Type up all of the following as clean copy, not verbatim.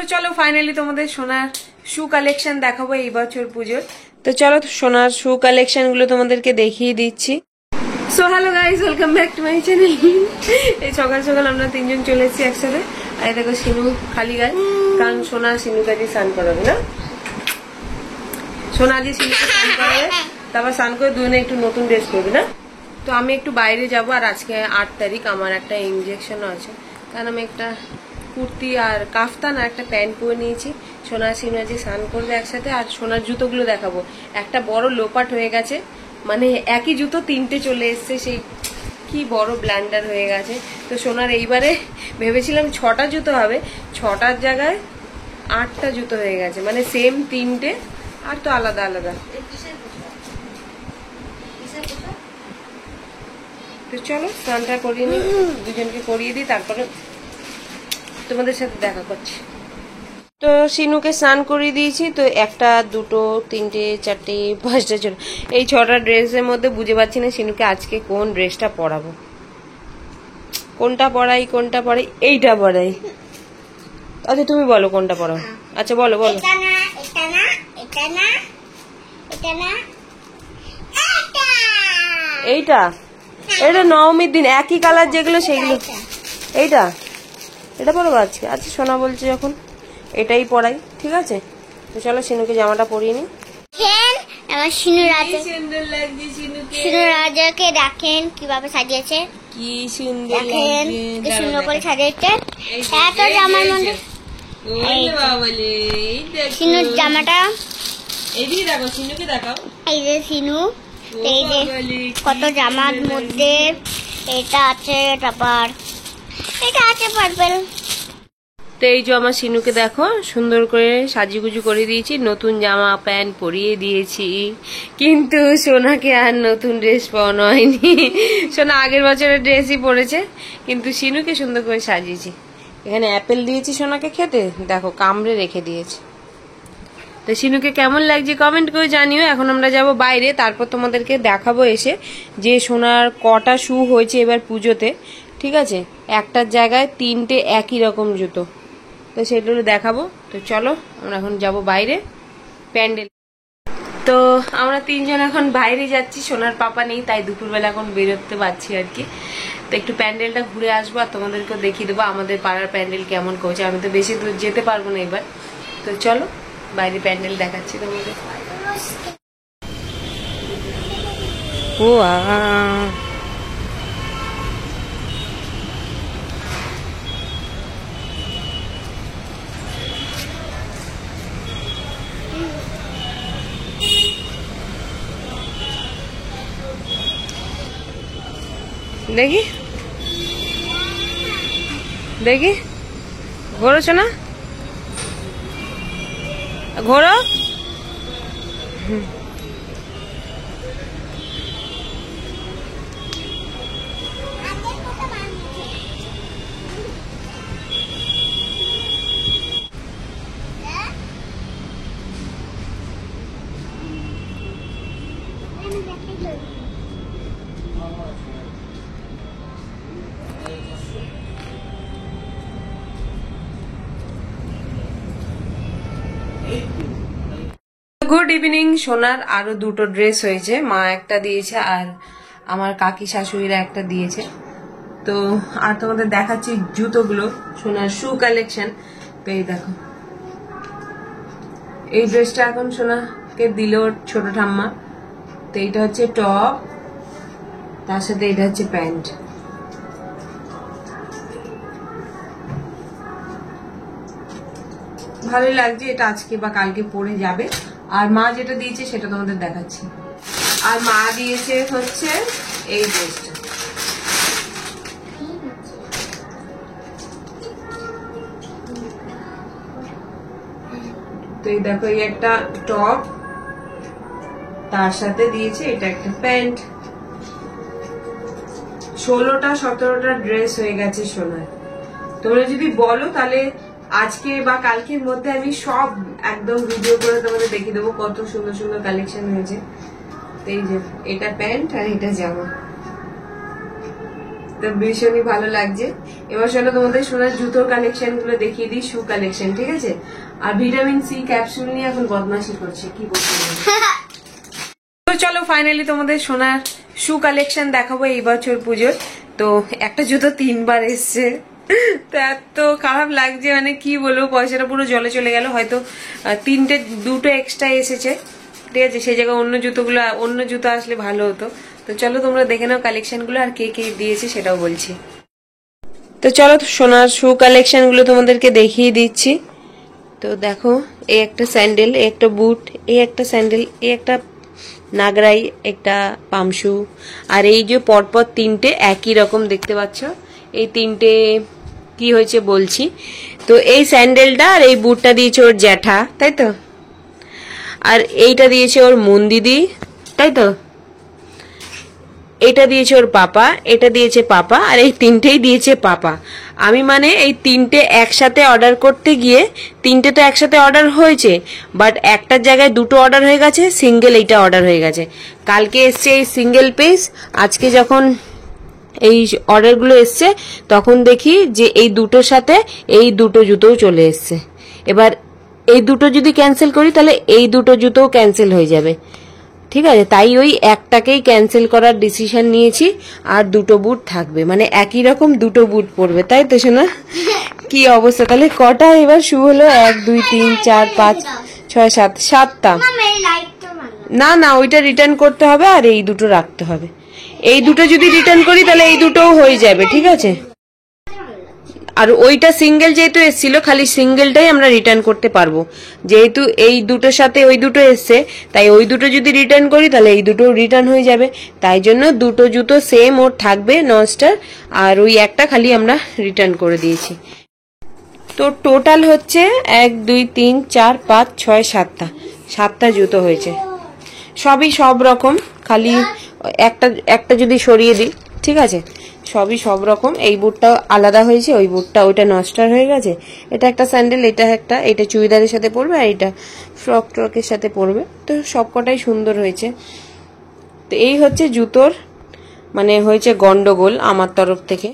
তো চলো ফাইনালি তোমাদের সোনার শু কালেকশন দেখাবো এই বছর পুজোর। তো চলো সোনার শু কালেকশন গুলো তোমাদেরকে দেখিয়ে দিচ্ছি। So hello guys, welcome back to my channel. এই সকাল সকাল আমরা তিনজন চলে এসেছি একসাথে। আর দেখো সিনু খালি গায়ে, কারণ সোনা সিনুকে আজকে স্নান করাবে না। সোনা আজকে সিনুকে স্নান করাবে, তারপর স্নান করে দুজনে একটু নতুন ড্রেস করবে না। তো আমি একটু বাইরে যাব, আর আজকে 8 তারিখ, আমার একটা ইনজেকশনও আছে, কারণ আমি একটা কুর্তি আর কাফতান আর একটা প্যান্ট পরে নিয়েছি। সোনা সিনু আজকে স্নান করবে একসাথে। আর সোনার জুতোগুলো দেখাবো, একটা বড় লোপাট হয়ে গেছে, মানে একই জুতো তিনটে চলে এসছে, সেই কি বড় ব্ল্যান্ডার হয়ে গেছে। তো সোনার এইবারে ভেবেছিলাম 6টা জুতো হবে, 6টার জায়গায় 8টা জুতো হয়ে গেছে, মানে সেম তিনটে, আর তো আলাদা আলাদা। তো চলো স্নানটা করিয়ে নিই, দুজনকে করিয়ে দিই, তারপরে তোমাদের সাথে দেখা করছি। তো সিনুকে স্নান করিয়ে দিয়েছি। তো 1, 2, 3, 4, 5টা ছিল, এই 6টা ড্রেসের মধ্যে বুঝে পাচ্ছি না সিনুকে আজকে কোন ড্রেসটা পরাবো, কোনটা পরাই কোনটা পরাই। এইটা পরাই। আচ্ছা তুমি বলো কোনটা পরাও। আচ্ছা বলো বলো। এইটা, এটা নবমীর দিন একই কালার যেগুলো সেইগুলো। এইটা, এটা পরবো আজকে। আচ্ছা সোনা বলছে যখন এটাই পরাই, ঠিক আছে। তো চলো সিনুকে জামাটা পরিয়ে নি। আমার সিনু রাজা, সুন্দর লাগছে সিনুকে। সিনু রাজাকে দেখেন কিভাবে সাজিয়েছে, কি সুন্দর দেখেন, কি সুন্দর করে সাজিয়েছে। এত জামার মধ্যে সিনুর জামাটা, এইদিকে দেখো সিনুকে দেখাও। এই যে সিনু, এই যে কত জামার মধ্যে এটা আছে, তারপর এটা আছে পার্পল। তো এই যে আমার সিনুকে দেখো সুন্দর করে সাজিগুজু করে দিয়েছি, নতুন জামা প্যান্ট পরিয়ে দিয়েছি, কিন্তু সোনাকে আর নতুন ড্রেস পরানো হয়নি। সোনা আগের বছরের ড্রেসই পরেছে, কিন্তু সিনুকে সুন্দর করে সাজিয়েছি। এখানে অ্যাপেল দিয়েছি সোনাকে খেতে, দেখো কামড়ে রেখে দিয়েছে। তো সিনুকে কেমন লাগছে কমেন্ট করে জানিও। এখন আমরা যাব বাইরে, তারপর তোমাদেরকে দেখাবো এসে যে সোনার কটা শু হয়েছে এবার পুজোতে, ঠিক আছে। একটার জায়গায় 3টে একই রকম জুতো, তো সেগুলো দেখাবো। তো চলো আমরা এখন যাব বাইরে প্যান্ডেল। তো আমরা তিনজন এখন বাইরে যাচ্ছি, সোনার পাপা নেই, তাই দুপুরবেলা এখন বেরোতে পারছি আর কি। তো একটু প্যান্ডেলটা ঘুরে আসবো, আর তোমাদেরকেও দেখিয়ে দেবো আমাদের পাড়ার প্যান্ডেল কেমন করছে। আমি তো বেশি দূর যেতে পারবো না এবার। তো চলো বাইরে প্যান্ডেল দেখাচ্ছি তোমাদের। ও দেখি দেখি, ঘোরোছো না, ঘোরো। Good evening. সোনার আরো 2টো ড্রেস হয়েছে, মা একটা দিয়েছে আর আমার কাকি শাশুড়িরা একটা দিয়েছে। তো আর তোমাদের দেখাচ্ছি জুতোগুলো, সোনার শু কালেকশন। তো এই দেখো, এই ড্রেসটা এখন সোনাকে দিল ছোট ঠাম্মা। তো এইটা হচ্ছে টপ, তার সাথে এটা হচ্ছে প্যান্ট। ভালোই লাগছে, এটা আজকে বা কালকে পরে যাবে। আর মা যেটা দিয়েছে সেটা তোমাদের দেখাচ্ছি। আর মা দিয়েছে হচ্ছে এই ড্রেসটা। তো এই দেখো, এই একটা টপ, তার সাথে দিয়েছে এটা একটা প্যান্ট। 16টা 17টা ড্রেস হয়ে গেছে সোনার। তোমরা যদি বলো তাহলে আজকে বা কালকের মধ্যে আমি সব একদম ভিডিও করে তোমাদের দেখিয়ে দেবো কত সুন্দর সুন্দর কালেকশন হয়েছে। এই যে এটা প্যান্ট আর এটা জামা। তো ভীষণই ভালো লাগছে। এবার চলো তোমাদের সোনার জুতোর কালেকশন গুলো দেখিয়ে দিই, শু কালেকশন, ঠিক আছে? আর ভিটামিন সি ক্যাপসুল নিয়ে এখন বদমাশি করছে, কি করছে। তো চলো ফাইনালি তোমাদের সোনার শু কালেকশন দেখাবো এই বছর পুজোর। তো একটা জুতো 3 বার এসছে, তো এত খারাপ লাগছে, মানে কি বলবো, পয়সাটা পুরো জলে চলে গেল। হয়তো দুটো এক্সট্রা এসেছে, ঠিক আছে, সেই জায়গায় অন্য জুতো আসলে ভালো হতো। তো চলো তোমরা দেখে নাও কালেকশন গুলো, আর কে কে দিয়েছে সেটাও বলছি। তো চলো সোনার শু কালেকশন গুলো তোমাদেরকে দেখিয়ে দিচ্ছি। তো দেখো, এই একটা স্যান্ডেল, এই একটা বুট, এই একটা স্যান্ডেল, এই একটা নাগরাই, একটা পামশু, আর এই যে পরপর 3টে একই রকম দেখতে পাচ্ছ। এই 3টে কি হয়েছে বলছি। তো এই স্যান্ডেলটা আর এই বুটটা দিয়েছে ওর জ্যাঠা, তাই তো, আর এইটা দিয়েছে ওর মন দিদি, তাই তো, এটা দিয়েছে ওর পাপা, এটা দিয়েছে পাপা, আর এই 3টেই দিয়েছে পাপা। আমি মানে এই 3টে একসাথে অর্ডার করতে গিয়ে 3টে তো একসাথে অর্ডার হয়েছে, বাট একটার জায়গায় 2টো অর্ডার হয়ে গেছে, সিঙ্গেল এইটা অর্ডার হয়ে গেছে। কালকে এসছে এই সিঙ্গেল পিস, আজকে যখন এই অর্ডারগুলো এসছে তখন দেখি যে এই দুটোর সাথে এই দুটো জুতোও চলে এসছে। এবার এই দুটো যদি ক্যান্সেল করি তাহলে এই দুটো জুতোও ক্যান্সেল হয়ে যাবে, ঠিক আছে? তাই ওই একটাকেই ক্যান্সেল করার ডিসিশন নিয়েছি, আর 2টো বুট থাকবে, মানে একই রকম 2টো বুট পড়বে, তাই তো শোনা? কি অবস্থা, তাহলে কটা এবার শু হলো? 1 2 3 4 5 6 7, 7টা। না না, ওইটা রিটার্ন করতে হবে আর এই দুটো রাখতে হবে। এই দুটো যদি রিটার্ন করি তাহলে এই দুটোও হয়ে যাবে, ঠিক আছে? আর ওইটা সিঙ্গেল যেহেতু এসেছিল, খালি সিঙ্গেলটাই আমরা রিটার্ন করতে পারবো, যেহেতু এই দুটোর সাথে ওই দুটো এসছে, তাই ওই দুটো যদি রিটার্ন করি তাহলে এই দুটো রিটার্ন হয়ে যাবে। তাই জন্য 2টো জুতো সেম ওর থাকবে নস্টার, আর ওই একটা খালি আমরা রিটার্ন করে দিয়েছি। তো টোটাল হচ্ছে 1 2 3 4 5 6 7টা জুতো হয়েছে, সবই সব রকম, খালি একটা যদি সরিয়ে দিই, ঠিক আছে, সবই সব রকম। এই বুটটা আলাদা হয়েছে, ওই বুটটা ওইটা নস্টার হয়ে গেছে। এটা একটা স্যান্ডেল, এটা চুড়িদারের সাথে পরবে, আর এটা ফ্রক ট্রকের সাথে পরবে। তো সবকটাই সুন্দর হয়েছে। তো এই হচ্ছে জুতোর মানে হয়েছে গন্ডগোল আমার তরফ থেকে।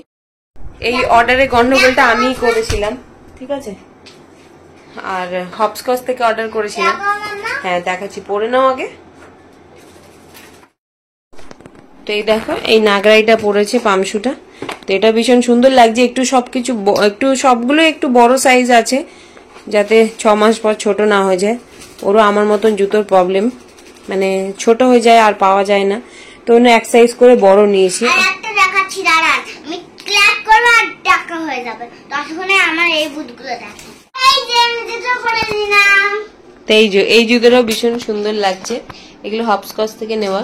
এই অর্ডারে গন্ডগোলটা আমিই করেছিলাম, ঠিক আছে, আর হপস্কচ থেকে অর্ডার করেছিলাম। হ্যাঁ দেখাচ্ছি, পরে নাও আগে। তো এই দেখো, এই নাগরাইটা পড়েছে পামশুটা, তো এটা ভীষণ সুন্দর লাগছে। সবগুলো একটু বড় সাইজ আছে, যাতে 6 মাস পর ছোট না হয়ে যায়। ওরও আমার মতন জুতোর প্রবলেম, মানে ছোট হয়ে যায় আর পাওয়া যায় না, তো অন্য এক সাইজ করে বড় নিয়েছি। দেখাচ্ছি, দাঁড়ান, আমি ক্ল্যাপ করবো আর টাকা হয়ে যাবে, ততক্ষণে আমার এই বুটগুলো দেখো। এই যে আমি জুতো পরে নিলাম, তো এই জুতোটাও ভীষণ সুন্দর লাগছে। এগুলো হপস্কচ থেকে নেওয়া।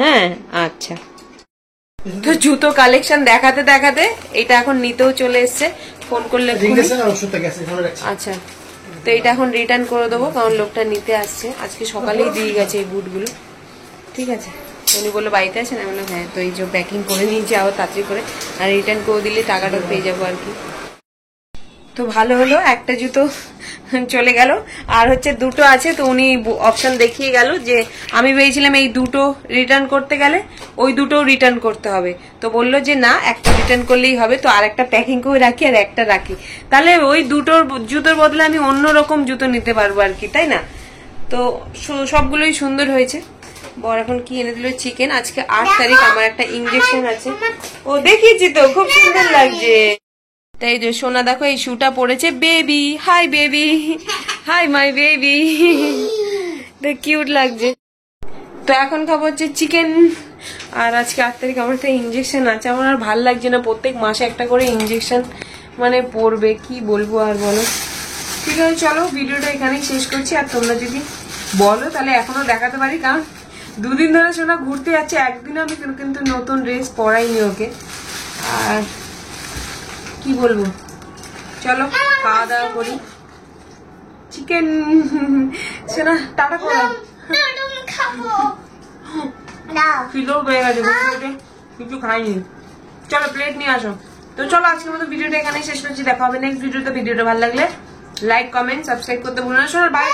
হ্যাঁ আচ্ছা। তো জুতো কালেকশন দেখাতে দেখাতে এটা এখন নিতেও চলে এসছে, ফোন করলে। আচ্ছা, তো এটা এখন রিটার্ন করে দেবো, কারণ লোকটা নিতে আসছে, আজকে সকালেই দিয়ে গেছে এই বুটগুলো, ঠিক আছে। উনি বললো বাড়িতে আছেন, আমি বললাম হ্যাঁ। তো এই যে প্যাকিং করে নিয়েছি আবার তাড়াতাড়ি করে, আর রিটার্ন করে দিলে টাকাটা পেয়ে যাবো আর কি। তো ভালো হলো, একটা জুতো চলে গেল, আর হচ্ছে 2টো আছে। তো উনি অপশন দেখিয়ে গেল যে আমি ভেবেছিলাম এই 2টো রিটার্ন করতে গেলে ওই 2টো রিটার্ন করতে হবে, তো বললো যে না, একটা রিটার্ন করলেই হবে। তো আর একটা প্যাকিং করে রাখি আর একটা রাখি, তাহলে ওই 2টোর জুতোর বদলে আমি অন্য রকম জুতো নিতে পারবো আর কি, তাই না? তো সবগুলোই সুন্দর হয়েছে। বর এখন কি এনে দিল? চিকেন। আজকে 8 তারিখ, আমার একটা ইনজেকশন আছে। ও দেখিয়েছি তো, খুব সুন্দর লাগছে। তাই যে সোনা দেখো, এই শুটা পড়েছে, baby, hi baby, hi my baby, cute লাগছে। তো এখন খাবো হচ্ছে চিকেন, আর আজকে 8 তারিখ আমার একটা ইনজেকশন আছে। আমার আর ভাল লাগছে না, প্রত্যেক মাসে একটা করে ইনজেকশন মানে পড়বে, কি বলবো আর বলো। ঠিক আছে চলো, ভিডিওটা এখানেই শেষ করছি। আর তোমরা যদি বলো তাহলে এখনো দেখাতে পারি, কারণ 2 দিন ধরে সোনা ঘুরতে যাচ্ছে, একদিনও আমি কিন্তু নতুন ড্রেস পরাইনি ওকে। আর কি বলবো, চলো খাওয়া দাওয়া করি। চিকেন সোনা টাটা করো, ফিলো হয়ে গেছে, কিছু খাইনি। চলো প্লেট নিয়ে আসো। তো চলো আজকের মতো ভিডিওটা এখানে শেষ করছি, দেখা হবে নেক্সট ভিডিওতে। ভিডিওটা ভালো লাগলে লাইক কমেন্ট সাবস্ক্রাইব করতে ভুলো না। শোনো বাই।